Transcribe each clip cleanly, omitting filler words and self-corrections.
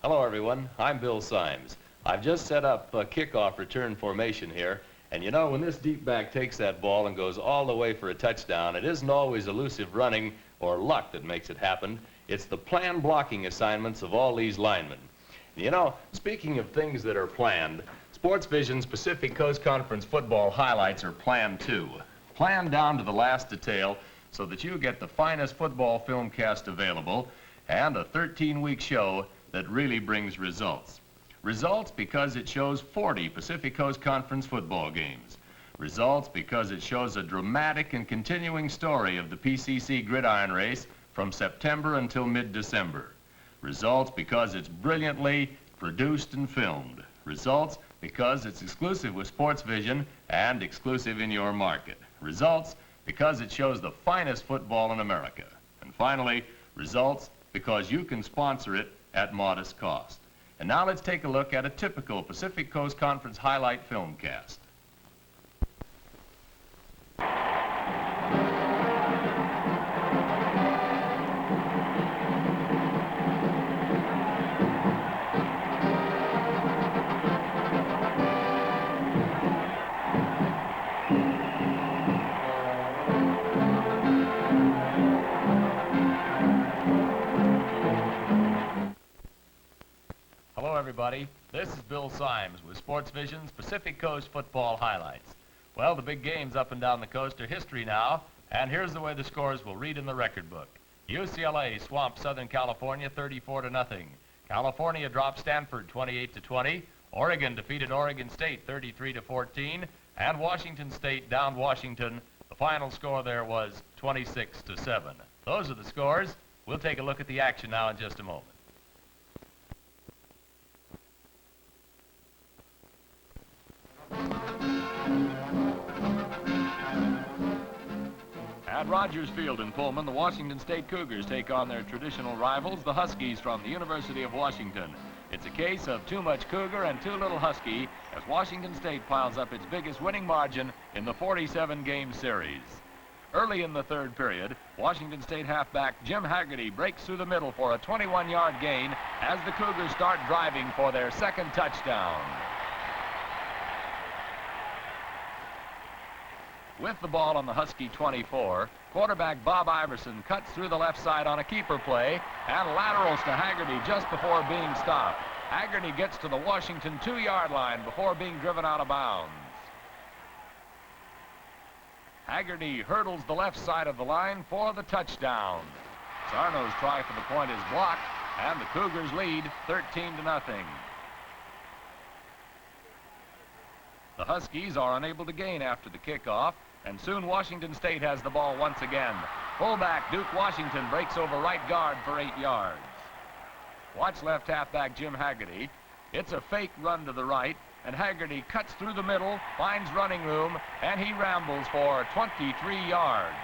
Hello, everyone. I'm Bill Symes. I've just set up a kickoff return formation here. And you know, when this deep back takes that ball and goes all the way for a touchdown, it isn't always elusive running or luck that makes it happen. It's the planned blocking assignments of all these linemen. You know, speaking of things that are planned, Sports Vision's Pacific Coast Conference football highlights are planned too. Planned down to the last detail so that you get the finest football film cast available and a 13-week show that really brings results. Results because it shows 40 Pacific Coast Conference football games. Results because it shows a dramatic and continuing story of the PCC gridiron race from September until mid-December. Results because it's brilliantly produced and filmed. Results because it's exclusive with Sports Vision and exclusive in your market. Results because it shows the finest football in America. And finally, results because you can sponsor it at modest cost. And now let's take a look at a typical Pacific Coast Conference highlight film cast. Hello, everybody. This is Bill Symes with Sports Vision's Pacific Coast Football Highlights. Well, the big games up and down the coast are history now, and here's the way the scores will read in the record book. UCLA swamped Southern California 34-0. California dropped Stanford 28-20. Oregon defeated Oregon State 33-14, and Washington State downed Washington. The final score there was 26-7. Those are the scores. We'll take a look at the action now in just a moment. At Rogers Field in Pullman, the Washington State Cougars take on their traditional rivals, the Huskies from the University of Washington. It's a case of too much Cougar and too little Husky as Washington State piles up its biggest winning margin in the 47-game series. Early in the third period, Washington State halfback Jim Haggerty breaks through the middle for a 21-yard gain as the Cougars start driving for their second touchdown. With the ball on the Husky 24, quarterback Bob Iverson cuts through the left side on a keeper play and laterals to Haggerty just before being stopped. Haggerty gets to the Washington 2-yard line before being driven out of bounds. Haggerty hurdles the left side of the line for the touchdown. Sarno's try for the point is blocked, and the Cougars lead 13-0. The Huskies are unable to gain after the kickoff, and soon Washington State has the ball once again. Fullback Duke Washington breaks over right guard for 8 yards. Watch left halfback Jim Haggerty. It's a fake run to the right, and Haggerty cuts through the middle, finds running room, and he rambles for 23 yards.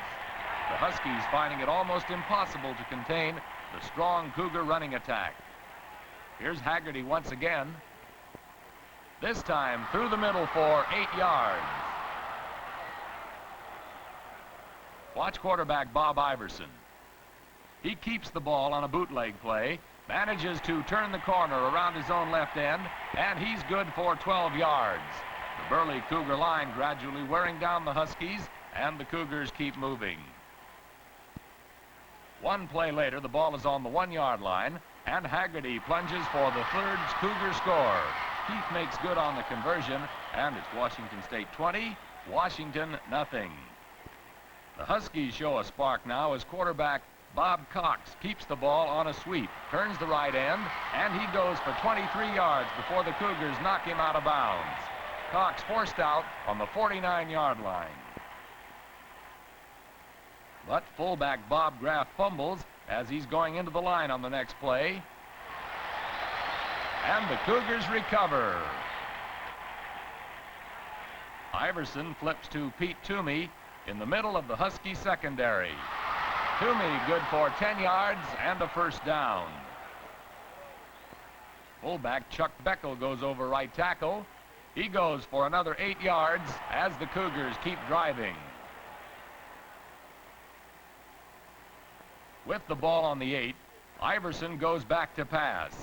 The Huskies finding it almost impossible to contain the strong Cougar running attack. Here's Haggerty once again. This time through the middle for 8 yards. Watch quarterback Bob Iverson. He keeps the ball on a bootleg play, manages to turn the corner around his own left end, and he's good for 12 yards. The burly Cougar line gradually wearing down the Huskies, and the Cougars keep moving. One play later, the ball is on the 1-yard line, and Haggerty plunges for the third Cougar score. Keith makes good on the conversion, and it's Washington State 20, Washington nothing. The Huskies show a spark now as quarterback Bob Cox keeps the ball on a sweep, turns the right end, and he goes for 23 yards before the Cougars knock him out of bounds. Cox forced out on the 49-yard line. But fullback Bob Graff fumbles as he's going into the line on the next play. And the Cougars recover. Iverson flips to Pete Toomey in the middle of the Husky secondary. Toomey good for 10 yards and a first down. Fullback Chuck Beckel goes over right tackle. He goes for another 8 yards as the Cougars keep driving. With the ball on the 8, Iverson goes back to pass.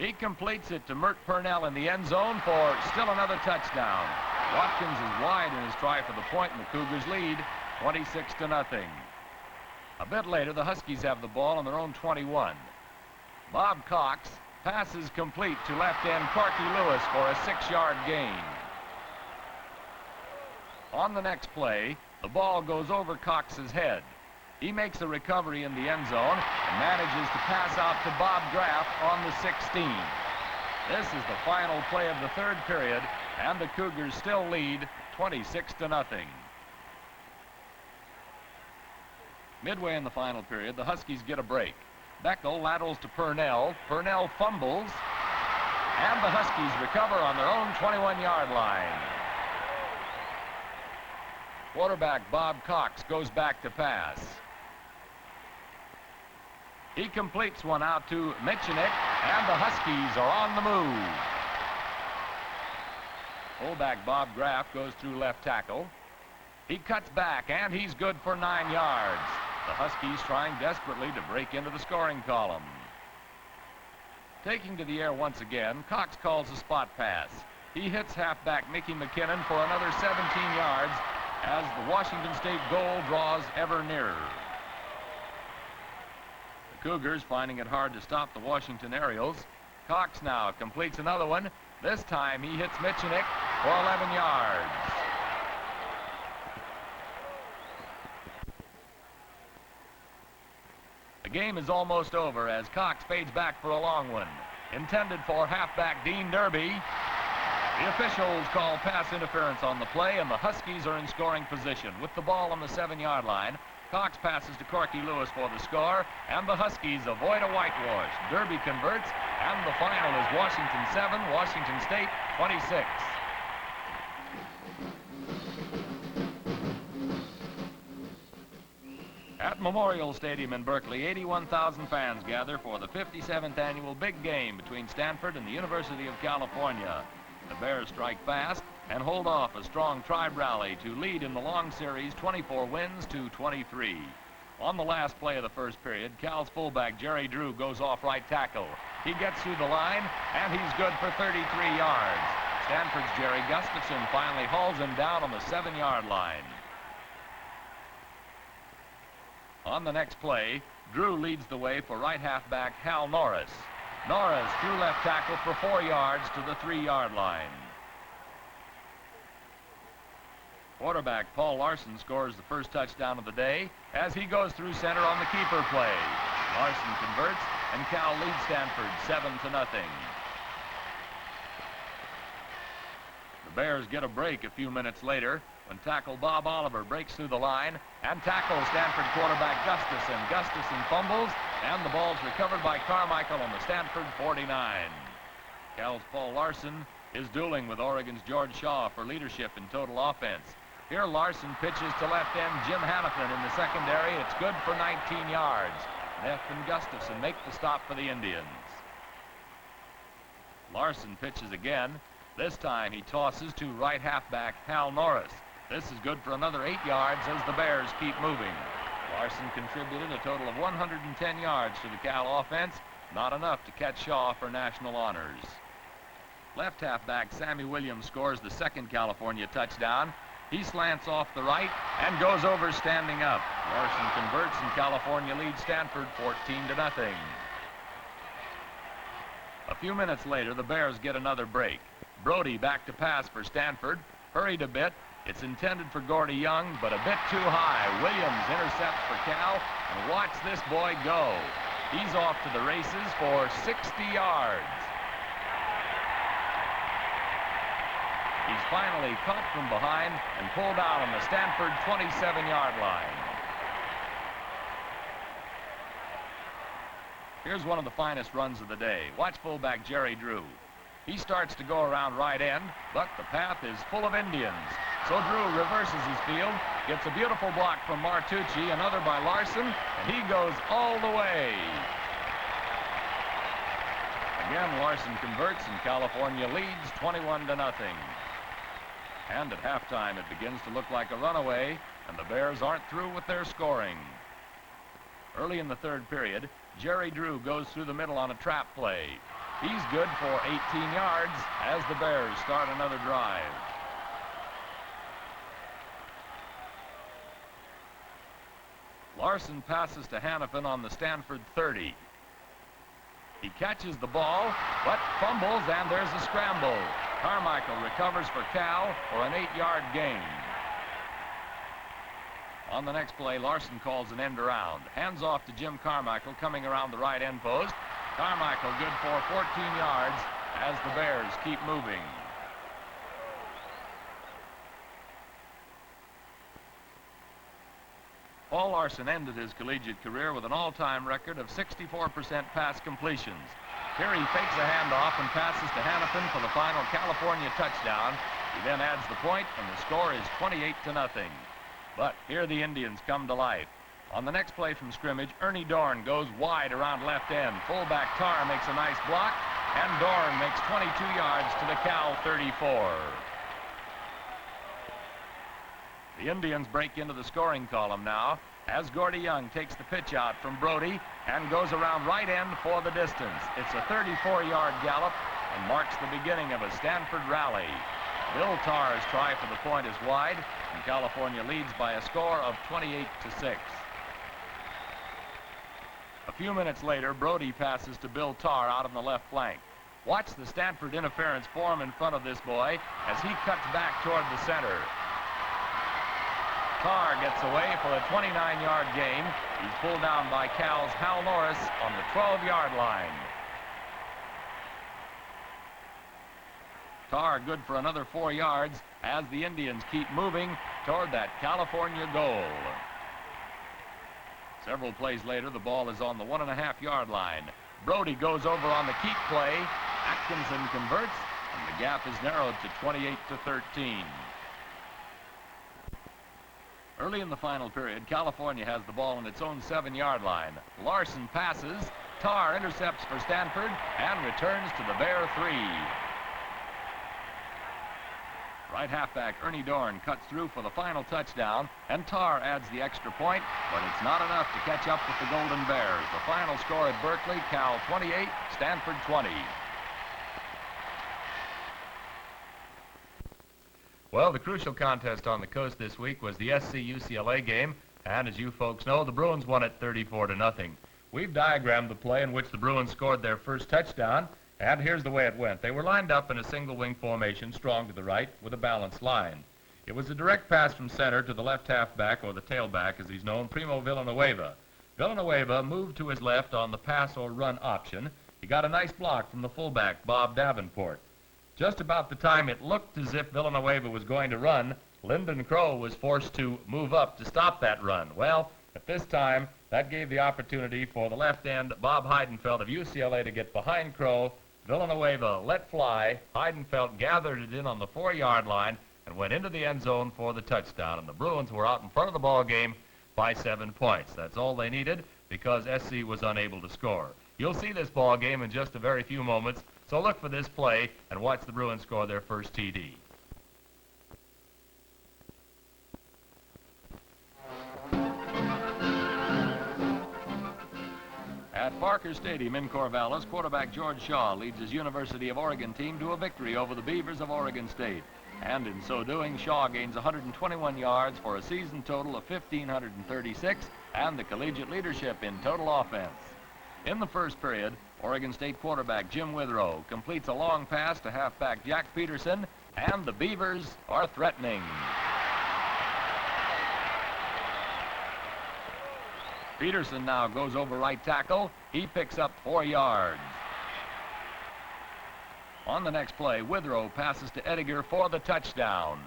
He completes it to Mert Purnell in the end zone for still another touchdown. Watkins is wide in his try for the point, and the Cougars lead 26-0. A bit later, the Huskies have the ball on their own 21. Bob Cox passes complete to left end Corky Lewis for a 6-yard gain. On the next play, the ball goes over Cox's head. He makes a recovery in the end zone and manages to pass out to Bob Graff on the 16. This is the final play of the third period, and the Cougars still lead 26-0. Midway in the final period, the Huskies get a break. Beckel laterals to Purnell. Purnell fumbles, and the Huskies recover on their own 21-yard line. Quarterback Bob Cox goes back to pass. He completes one out to Michenik, and the Huskies are on the move. Fullback Bob Graff goes through left tackle. He cuts back, and he's good for 9 yards. The Huskies trying desperately to break into the scoring column. Taking to the air once again, Cox calls a spot pass. He hits halfback Mickey McKinnon for another 17 yards as the Washington State goal draws ever nearer. The Cougars finding it hard to stop the Washington Aerials. Cox now completes another one. This time he hits Michenik for 11 yards. The game is almost over as Cox fades back for a long one. Intended for halfback Dean Derby. The officials call pass interference on the play, and the Huskies are in scoring position. With the ball on the 7-yard line, Cox passes to Corky Lewis for the score, and the Huskies avoid a whitewash. Derby converts, and the final is Washington 7, Washington State 26. At Memorial Stadium in Berkeley, 81,000 fans gather for the 57th annual big game between Stanford and the University of California. The Bears strike fast and hold off a strong Tribe rally to lead in the long series 24 wins to 23. On the last play of the first period, Cal's fullback Jerry Drew goes off right tackle. He gets through the line, and he's good for 33 yards. Stanford's Jerry Gustafson finally hauls him down on the 7-yard line. On the next play, Drew leads the way for right halfback Hal Norris. Norris through left tackle for 4 yards to the 3-yard line. Quarterback Paul Larson scores the first touchdown of the day as he goes through center on the keeper play. Larson converts, and Cal leads Stanford 7-0. The Bears get a break a few minutes later when tackle Bob Oliver breaks through the line and tackles Stanford quarterback Gustafson. Gustafson fumbles, and the ball's recovered by Carmichael on the Stanford 49. Cal's Paul Larson is dueling with Oregon's George Shaw for leadership in total offense. Here Larson pitches to left end Jim Hannafin in the secondary. It's good for 19 yards. Neff and Gustafson make the stop for the Indians. Larson pitches again. This time he tosses to right halfback Hal Norris. This is good for another 8 yards as the Bears keep moving. Larson contributed a total of 110 yards to the Cal offense, not enough to catch Shaw for national honors. Left halfback Sammy Williams scores the second California touchdown. He slants off the right and goes over standing up. Larson converts, and California leads Stanford 14-0. A few minutes later, the Bears get another break. Brody back to pass for Stanford. Hurried a bit. It's intended for Gordy Young, but a bit too high. Williams intercepts for Cal, and watch this boy go. He's off to the races for 60 yards. He's finally caught from behind and pulled out on the Stanford 27-yard line. Here's one of the finest runs of the day. Watch fullback Jerry Drew. He starts to go around right end, but the path is full of Indians. So Drew reverses his field, gets a beautiful block from Martucci, another by Larson, and he goes all the way. Again, Larson converts, and California leads 21-0. And at halftime, it begins to look like a runaway, and the Bears aren't through with their scoring. Early in the third period, Jerry Drew goes through the middle on a trap play. He's good for 18 yards as the Bears start another drive. Larson passes to Hannafin on the Stanford 30. He catches the ball, but fumbles, and there's a scramble. Carmichael recovers for Cal for an 8-yard gain. On the next play, Larson calls an end around. Hands off to Jim Carmichael coming around the right end post. Carmichael good for 14 yards as the Bears keep moving. Paul Larson ended his collegiate career with an all-time record of 64% pass completions. Here he fakes a handoff and passes to Hannafin for the final California touchdown. He then adds the point, and the score is 28-0. But here the Indians come to life. On the next play from scrimmage, Ernie Dorn goes wide around left end. Fullback Tarr makes a nice block, and Dorn makes 22 yards to the Cal 34. The Indians break into the scoring column now as Gordy Young takes the pitch out from Brody and goes around right end for the distance. It's a 34-yard gallop and marks the beginning of a Stanford rally. Bill Tarr's try for the point is wide, and California leads by a score of 28-6. A few minutes later, Brody passes to Bill Tarr out on the left flank. Watch the Stanford interference form in front of this boy as he cuts back toward the center. Tarr gets away for a 29-yard gain. He's pulled down by Cal's Hal Norris on the 12-yard line. Tarr good for another 4 yards as the Indians keep moving toward that California goal. Several plays later, the ball is on the 1.5-yard line. Brody goes over on the keep play. Atkinson converts, and the gap is narrowed to 28-13. Early in the final period, California has the ball on its own 7-yard line. Larson passes. Tarr intercepts for Stanford and returns to the Bear 3. Right halfback Ernie Dorn cuts through for the final touchdown, and Tarr adds the extra point, but it's not enough to catch up with the Golden Bears. The final score at Berkeley, Cal 28, Stanford 20. Well, the crucial contest on the coast this week was the SC-UCLA game, and as you folks know, the Bruins won it 34-0. We've diagrammed the play in which the Bruins scored their first touchdown, and here's the way it went. They were lined up in a single wing formation, strong to the right, with a balanced line. It was a direct pass from center to the left halfback, or the tailback as he's known, Primo Villanueva. Villanueva moved to his left on the pass or run option. He got a nice block from the fullback, Bob Davenport. Just about the time it looked as if Villanueva was going to run, Lyndon Crow was forced to move up to stop that run. Well, at this time, that gave the opportunity for the left end, Bob Heidenfeld of UCLA, to get behind Crow. Villanueva let fly. Heidenfeld gathered it in on the 4-yard line and went into the end zone for the touchdown. And the Bruins were out in front of the ball game by 7 points. That's all they needed because SC was unable to score. You'll see this ball game in just a very few moments, so look for this play and watch the Bruins score their first TD. At Parker Stadium in Corvallis, quarterback George Shaw leads his University of Oregon team to a victory over the Beavers of Oregon State. And in so doing, Shaw gains 121 yards for a season total of 1,536 and the collegiate leadership in total offense. In the first period, Oregon State quarterback Jim Withrow completes a long pass to halfback Jack Peterson, and the Beavers are threatening. Peterson now goes over right tackle. He picks up 4 yards. On the next play, Withrow passes to Ediger for the touchdown.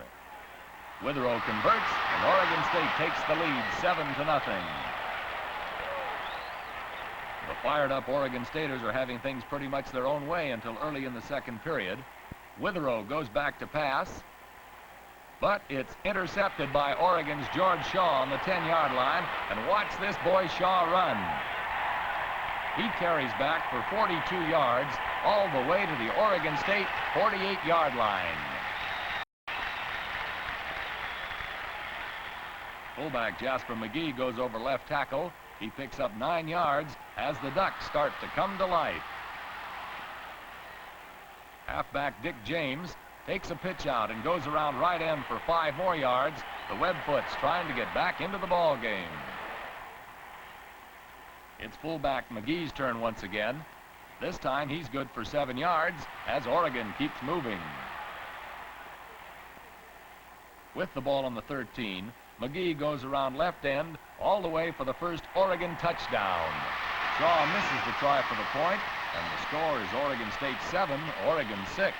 Withrow converts, and Oregon State takes the lead 7-0. The fired-up Oregon Staters are having things pretty much their own way until early in the second period. Withrow goes back to pass, but it's intercepted by Oregon's George Shaw on the 10-yard line, and watch this boy Shaw run. He carries back for 42 yards all the way to the Oregon State 48-yard line. Fullback Jasper McGee goes over left tackle. He picks up 9 yards as the Ducks start to come to life. Halfback Dick James takes a pitch out and goes around right end for 5 more yards. The Webfoots trying to get back into the ball game. It's fullback McGee's turn once again. This time he's good for 7 yards as Oregon keeps moving. With the ball on the 13, McGee goes around left end all the way for the first Oregon touchdown. Shaw misses the try for the point, and the score is Oregon State 7, Oregon 6.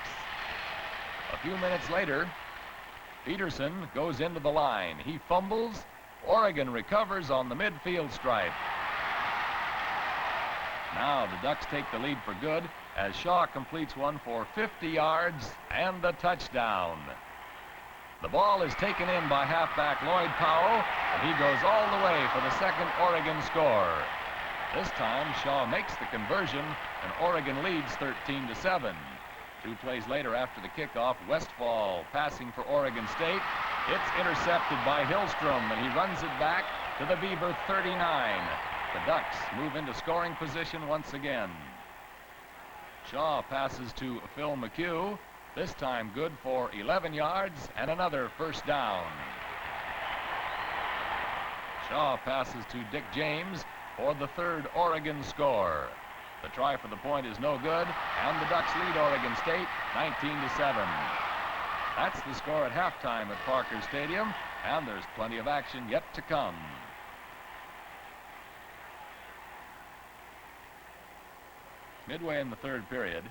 A few minutes later, Peterson goes into the line. He fumbles. Oregon recovers on the midfield stripe. Now the Ducks take the lead for good as Shaw completes one for 50 yards and the touchdown. The ball is taken in by halfback Lloyd Powell, and he goes all the way for the second Oregon score. This time, Shaw makes the conversion, and Oregon leads 13-7. 2 plays later after the kickoff, Westfall passing for Oregon State. It's intercepted by Hillstrom, and he runs it back to the Beaver 39. The Ducks move into scoring position once again. Shaw passes to Phil McHugh. This time good for 11 yards and another first down. Shaw passes to Dick James for the third Oregon score. The try for the point is no good, and the Ducks lead Oregon State 19-7. That's the score at halftime at Parker Stadium, and there's plenty of action yet to come. Midway in the third period,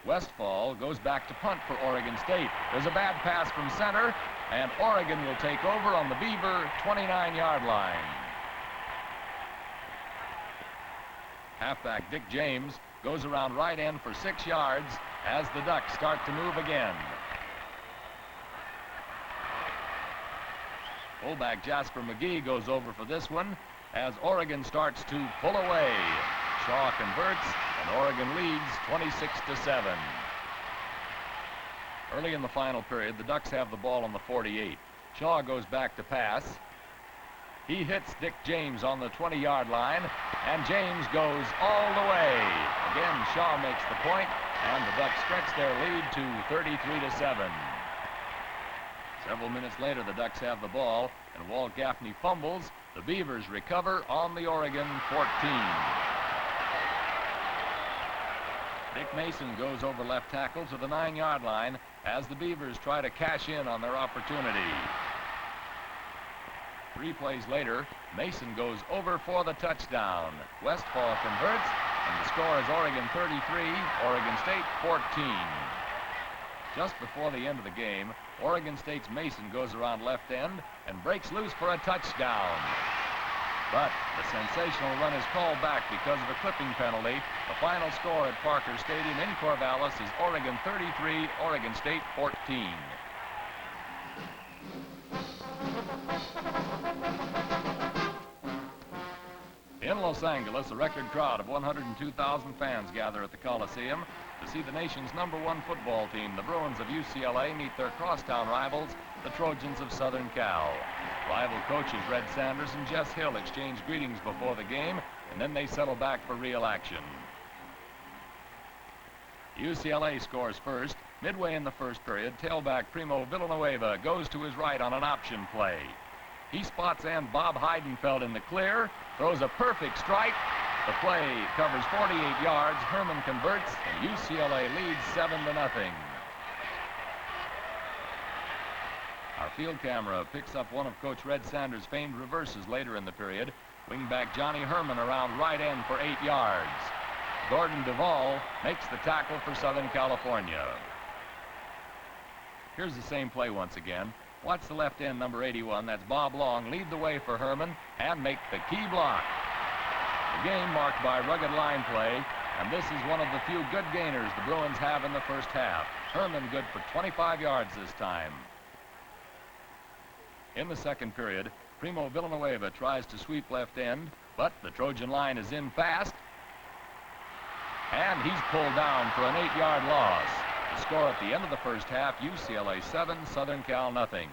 Westfall goes back to punt for Oregon State. There's a bad pass from center, and Oregon will take over on the Beaver 29-yard line. Halfback Dick James goes around right end for 6 yards as the Ducks start to move again. Fullback Jasper McGee goes over for this one as Oregon starts to pull away. Shaw converts, and Oregon leads 26-7. Early in the final period, the Ducks have the ball on the 48. Shaw goes back to pass. He hits Dick James on the 20-yard line, and James goes all the way. Again, Shaw makes the point, and the Ducks stretch their lead to 33-7. Several minutes later, the Ducks have the ball, and Walt Gaffney fumbles. The Beavers recover on the Oregon 14. Dick Mason goes over left tackle to the 9-yard line as the Beavers try to cash in on their opportunity. 3 plays later, Mason goes over for the touchdown. Westfall converts, and the score is Oregon 33, Oregon State 14. Just before the end of the game, Oregon State's Mason goes around left end and breaks loose for a touchdown. But the sensational run is called back because of a clipping penalty. The final score at Parker Stadium in Corvallis is Oregon 33, Oregon State 14. In Los Angeles, a record crowd of 102,000 fans gather at the Coliseum to see the nation's #1 football team, the Bruins of UCLA, meet their crosstown rivals, the Trojans of Southern Cal. Rival coaches Red Sanders and Jess Hill exchange greetings before the game, and then they settle back for real action. UCLA scores first. Midway in the first period, tailback Primo Villanueva goes to his right on an option play. He spots end Bob Heidenfeld in the clear, throws a perfect strike. The play covers 48 yards. Herman converts, and UCLA leads 7-0. Our field camera picks up one of Coach Red Sanders' famed reverses later in the period. Wingback Johnny Herman around right end for 8 yards. Gordon Duvall makes the tackle for Southern California. Here's the same play once again. Watch the left end, number 81, that's Bob Long, lead the way for Herman and make the key block. The game marked by rugged line play, and this is one of the few good gainers the Bruins have in the first half. Herman good for 25 yards this time. In the second period, Primo Villanueva tries to sweep left end, but the Trojan line is in fast, and he's pulled down for an 8-yard loss. The score at the end of the first half, UCLA 7, Southern Cal nothing.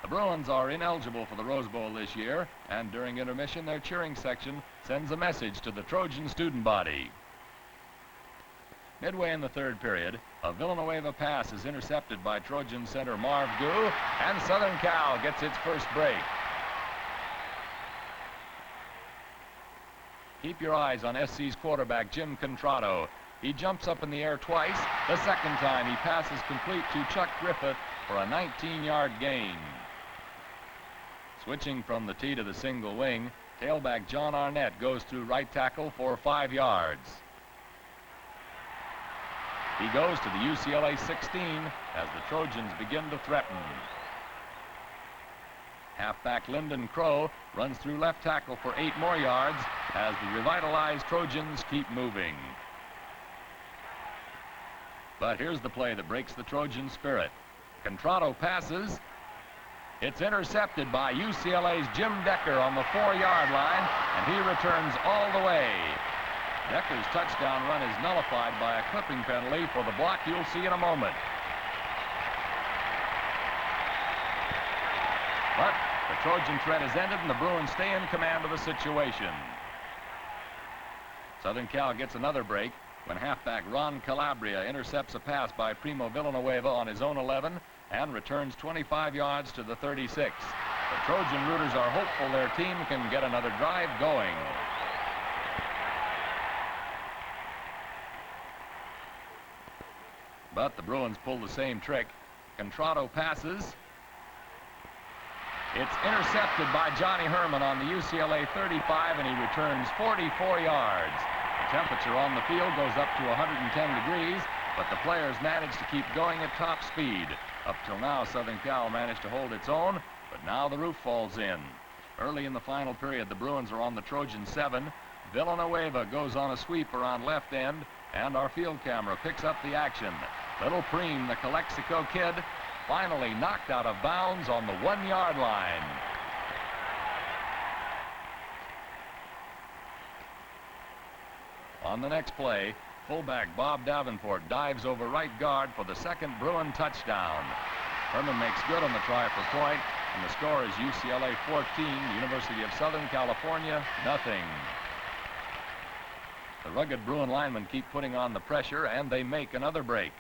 The Bruins are ineligible for the Rose Bowl this year, and during intermission, their cheering section sends a message to the Trojan student body. Midway in the third period, a Villanueva pass is intercepted by Trojan center Marv Gu, and Southern Cal gets its first break. Keep your eyes on SC's quarterback, Jim Contrato. He jumps up in the air twice. The second time, he passes complete to Chuck Griffith for a 19-yard gain. Switching from the T to the single wing, tailback John Arnett goes through right tackle for 5 yards. He goes to the UCLA 16 as the Trojans begin to threaten. Halfback Lyndon Crow runs through left tackle for 8 more yards as the revitalized Trojans keep moving. But here's the play that breaks the Trojan spirit. Contrato passes. It's intercepted by UCLA's Jim Decker on the 4-yard line, and he returns all the way. Decker's touchdown run is nullified by a clipping penalty for the block you'll see in a moment. But the Trojan threat has ended, and the Bruins stay in command of the situation. Southern Cal gets another break when halfback Ron Calabria intercepts a pass by Primo Villanueva on his own 11 and returns 25 yards to the 36. The Trojan rooters are hopeful their team can get another drive going. But the Bruins pull the same trick. Contrato passes. It's intercepted by Johnny Herman on the UCLA 35, and he returns 44 yards. The temperature on the field goes up to 110 degrees, but the players manage to keep going at top speed. Up till now, Southern Cal managed to hold its own, but now the roof falls in. Early in the final period, the Bruins are on the Trojan 7. Villanueva goes on a sweep around left end, and our field camera picks up the action. Little Preem, the Calexico kid, finally knocked out of bounds on the 1-yard line. On the next play, fullback Bob Davenport dives over right guard for the second Bruin touchdown. Herman makes good on the try for point, and the score is UCLA 14, University of Southern California, nothing. The rugged Bruin linemen keep putting on the pressure, and they make another break.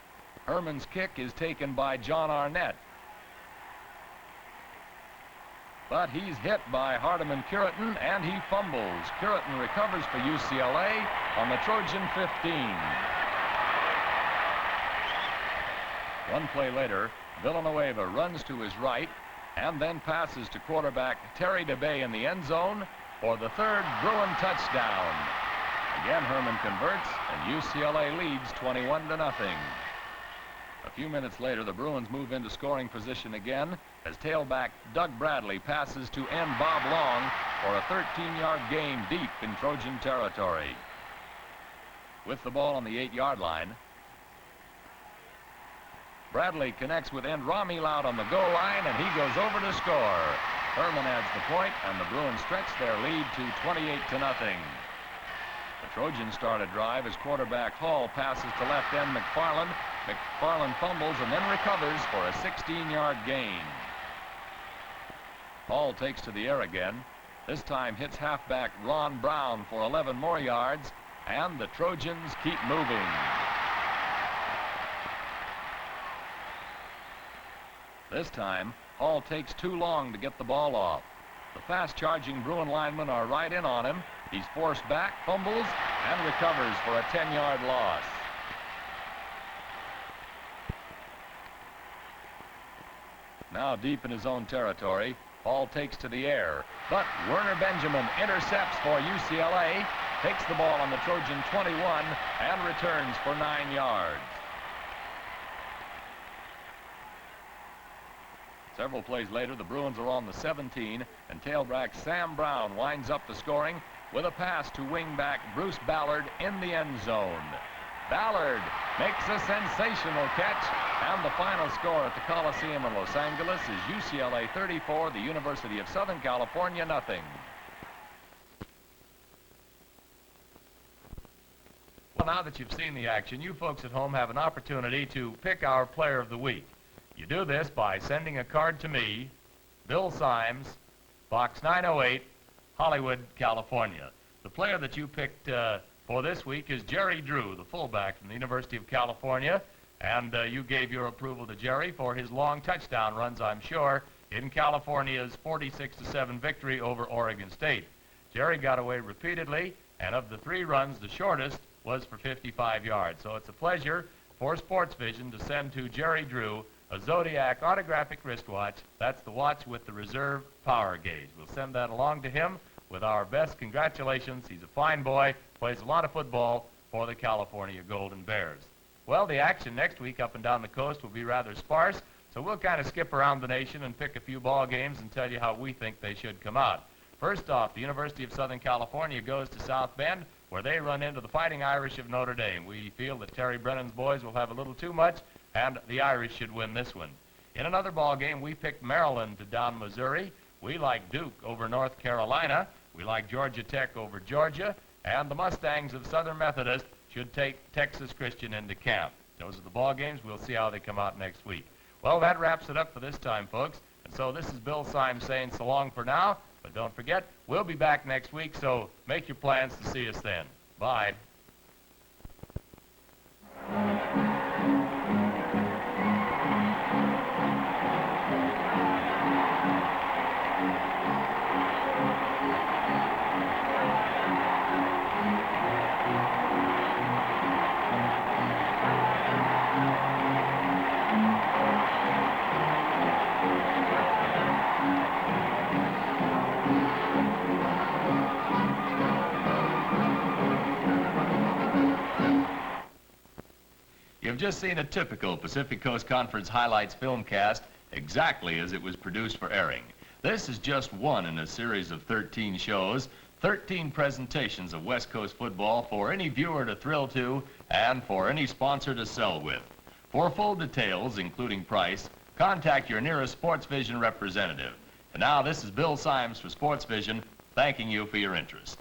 Herman's kick is taken by John Arnett. But he's hit by Hardeman Curitin, and he fumbles. Curitin recovers for UCLA on the Trojan 15. One play later, Villanueva runs to his right and then passes to quarterback Terry DeBay in the end zone for the third Bruin touchdown. Again, Herman converts, and UCLA leads 21-0. A few minutes later, the Bruins move into scoring position again as tailback Doug Bradley passes to end Bob Long for a 13-yard gain deep in Trojan territory. With the ball on the 8-yard line, Bradley connects with end Rami Loud on the goal line, and he goes over to score. Herman adds the point, and the Bruins stretch their lead to 28-0. The Trojans start a drive as quarterback Hall passes to left end McFarland. McFarland fumbles and then recovers for a 16-yard gain. Hall takes to the air again. This time hits halfback Ron Brown for 11 more yards, and the Trojans keep moving. This time, Hall takes too long to get the ball off. The fast-charging Bruin linemen are right in on him. He's forced back, fumbles, and recovers for a 10-yard loss. Now deep in his own territory, Hall takes to the air, but Werner Benjamin intercepts for UCLA, takes the ball on the Trojan 21, and returns for 9 yards. Several plays later, the Bruins are on the 17, and tailback Sam Brown winds up the scoring with a pass to wingback Bruce Ballard in the end zone. Ballard makes a sensational catch, and the final score at the Coliseum in Los Angeles is UCLA 34, the University of Southern California, nothing. Well, now that you've seen the action, you folks at home have an opportunity to pick our player of the week. You do this by sending a card to me, Bill Symes, Box 908, Hollywood, California. The player that you picked for this week is Jerry Drew, the fullback from the University of California. And you gave your approval to Jerry for his long touchdown runs, I'm sure, in California's 46-7 victory over Oregon State. Jerry got away repeatedly, and of the 3 runs, the shortest was for 55 yards. So it's a pleasure for Sports Vision to send to Jerry Drew a Zodiac autographic wristwatch. That's the watch with the reserve power gauge. We'll send that along to him with our best congratulations. He's a fine boy, plays a lot of football for the California Golden Bears. Well, the action next week up and down the coast will be rather sparse, so we'll kind of skip around the nation and pick a few ball games and tell you how we think they should come out. First off, the University of Southern California goes to South Bend, where they run into the Fighting Irish of Notre Dame. We feel that Terry Brennan's boys will have a little too much, and the Irish should win this one. In another ball game, we picked Maryland to down Missouri. We like Duke over North Carolina. We like Georgia Tech over Georgia. And the Mustangs of Southern Methodist should take Texas Christian into camp. Those are the ball games. We'll see how they come out next week. Well, that wraps it up for this time, folks. And so this is Bill Symes saying so long for now. But don't forget, we'll be back next week, so make your plans to see us then. Bye. You've just seen a typical Pacific Coast Conference Highlights film cast exactly as it was produced for airing. This is just one in a series of 13 shows, 13 presentations of West Coast football for any viewer to thrill to and for any sponsor to sell with. For full details, including price, contact your nearest Sports Vision representative. And now this is Bill Symes for Sports Vision, thanking you for your interest.